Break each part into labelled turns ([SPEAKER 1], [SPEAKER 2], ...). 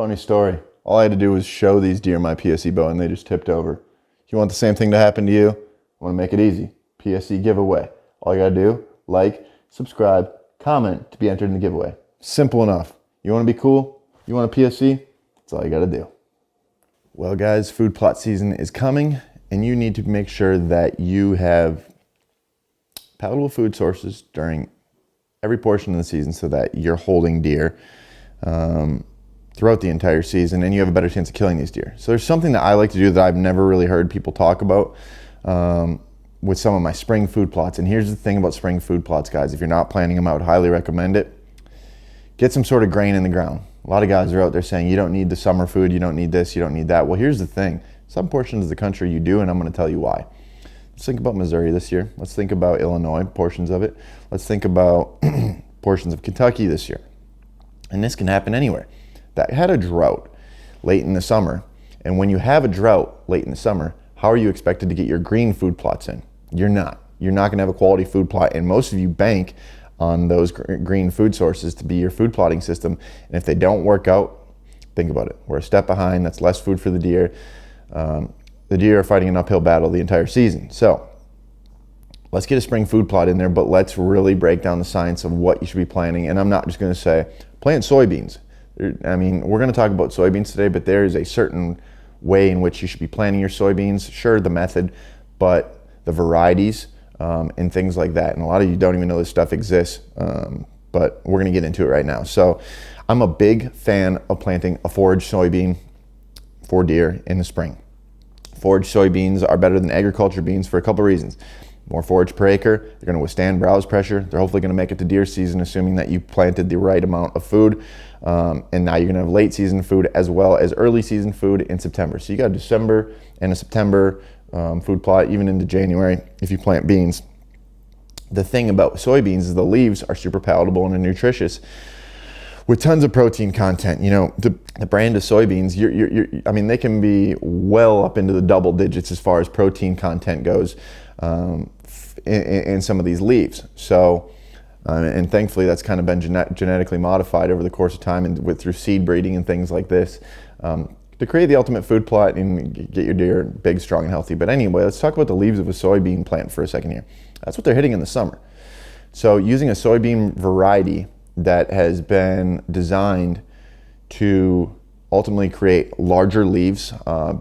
[SPEAKER 1] Funny story. All I had to do was show these deer my PSE bow and they just tipped over. If you want the same thing to happen to you, I want to make it easy. PSE giveaway. All you gotta do, like, subscribe, comment to be entered in the giveaway. Simple enough. You want to be cool? You want a PSE? That's all you gotta do. Well guys, food plot season is coming and you need to make sure that you have palatable food sources during every portion of the season so that you're holding deer throughout the entire season and you have a better chance of killing these deer. So there's something that I like to do that I've never really heard people talk about with some of my spring food plots. And here's the thing about spring food plots, guys. If you're not planning them, I would highly recommend it. Get some sort of grain in the ground. A lot of guys are out there saying you don't need the summer food, you don't need this, you don't need that. Well, here's the thing. Some portions of the country you do, and I'm going to tell you why. Let's think about Missouri this year. Let's think about Illinois, portions of it. Let's think about portions of Kentucky this year. And this can happen anywhere. That had a drought late in the summer. And when you have a drought late in the summer, how are you expected to get your green food plots in? You're not. You're not going to have a quality food plot. And most of you bank on those green food sources to be your food plotting system. And if they don't work out, think about it. We're a step behind. That's less food for the deer. The deer are fighting an uphill battle the entire season. So let's get a spring food plot in there, but let's really break down the science of what you should be planting. And I'm not just going to say plant soybeans. I mean, we're going to talk about soybeans today, but there is a certain way in which you should be planting your soybeans. Sure, the method, but the varieties and things like that. And a lot of you don't even know this stuff exists, but we're going to get into it right now. So I'm a big fan of planting a forage soybean for deer in the spring. Forage soybeans are better than agriculture beans for a couple of reasons. More forage per acre, they're going to withstand browse pressure. They're hopefully going to make it to deer season, assuming that you planted the right amount of food. And now you're going to have late season food as well as early season food in September. So you got a December and a September food plot, even into January if you plant beans. The thing about soybeans is the leaves are super palatable and nutritious with tons of protein content. You know, the brand of soybeans, I mean, they can be well up into the double digits as far as protein content goes in some of these leaves. So, and thankfully that's kind of been genetically modified over the course of time and through seed breeding and things like this to create the ultimate food plot and get your deer big, strong, and healthy. But anyway, let's talk about the leaves of a soybean plant for a second here. That's what they're hitting in the summer. So using a soybean variety that has been designed to ultimately create larger leaves,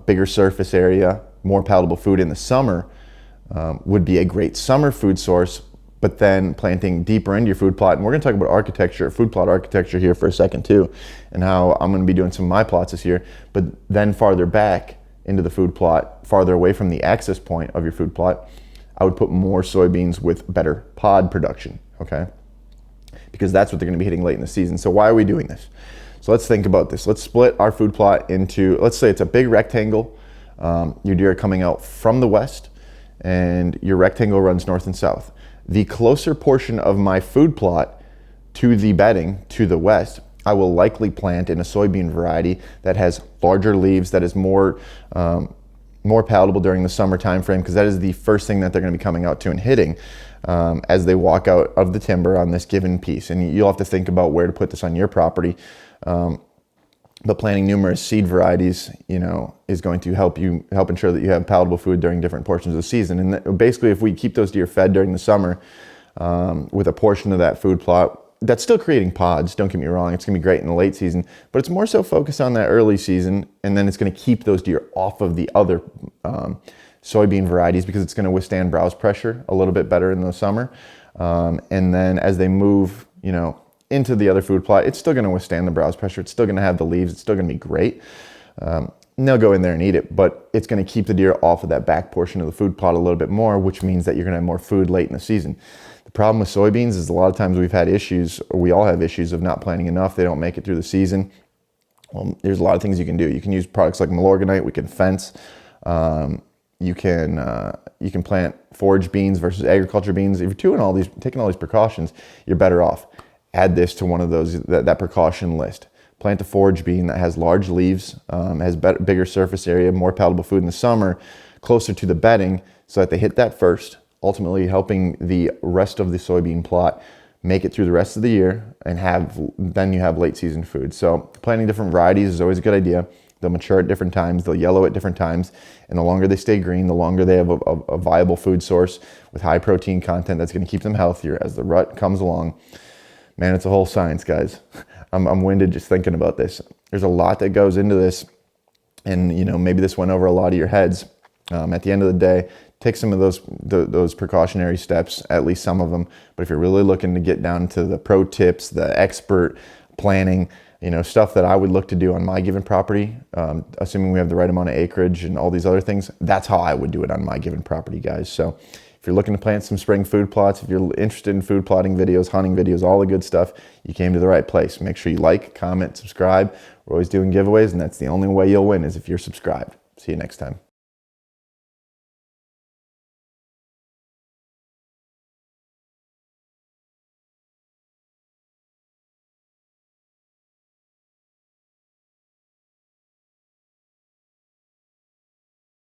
[SPEAKER 1] bigger surface area, more palatable food in the summer would be a great summer food source. But then planting deeper into your food plot, and we're going to talk about architecture, food plot architecture here for a second too, and how I'm going to be doing some of my plots this year, but then farther back into the food plot, farther away from the access point of your food plot, I would put more soybeans with better pod production, okay? Because that's what they're going to be hitting late in the season. So why are we doing this? So let's think about this. Let's split our food plot into, let's say it's a big rectangle. Your deer are coming out from the west, and your rectangle runs north and south. The closer portion of my food plot to the bedding to the west, I will likely plant in a soybean variety that has larger leaves, that is more palatable during the summer time frame, because that is the first thing that they're going to be coming out to and hitting as they walk out of the timber on this given piece. And you'll have to think about where to put this on your property. But planting numerous seed varieties, you know, is going to help ensure that you have palatable food during different portions of the season. And basically, if we keep those deer fed during the summer with a portion of that food plot, that's still creating pods. Don't get me wrong; it's going to be great in the late season, but it's more so focused on that early season, and then it's going to keep those deer off of the other soybean varieties because it's going to withstand browse pressure a little bit better in the summer. And then as they move, you know, into the other food plot, it's still going to withstand the browse pressure. It's still going to have the leaves. It's still going to be great. And they'll go in there and eat it, but it's going to keep the deer off of that back portion of the food plot a little bit more, which means that you're going to have more food late in the season. The problem with soybeans is a lot of times we've had issues, or we all have issues of not planting enough. They don't make it through the season. Well, there's a lot of things you can do. You can use products like Milorganite. We can fence. You can plant forage beans versus agriculture beans. If you're taking all these precautions, you're better off. Add this to one of those, that precaution list. Plant a forage bean that has large leaves, has bigger surface area, more palatable food in the summer, closer to the bedding, so that they hit that first, ultimately helping the rest of the soybean plot make it through the rest of the year, and then you have late season food. So planting different varieties is always a good idea. They'll mature at different times, they'll yellow at different times, and the longer they stay green, the longer they have a viable food source with high protein content that's going to keep them healthier as the rut comes along. Man, it's a whole science, guys. I'm winded just thinking about this. There's a lot that goes into this, and maybe this went over a lot of your heads. At the end of the day, take some of those precautionary steps, at least some of them. But if you're really looking to get down to the pro tips, the expert planning, stuff that I would look to do on my given property, assuming we have the right amount of acreage and all these other things, that's how I would do it on my given property, guys. So if you're looking to plant some spring food plots, if you're interested in food plotting videos, hunting videos, all the good stuff, you came to the right place. Make sure you like, comment, subscribe. We're always doing giveaways, and that's the only way you'll win is if you're subscribed. See you next time.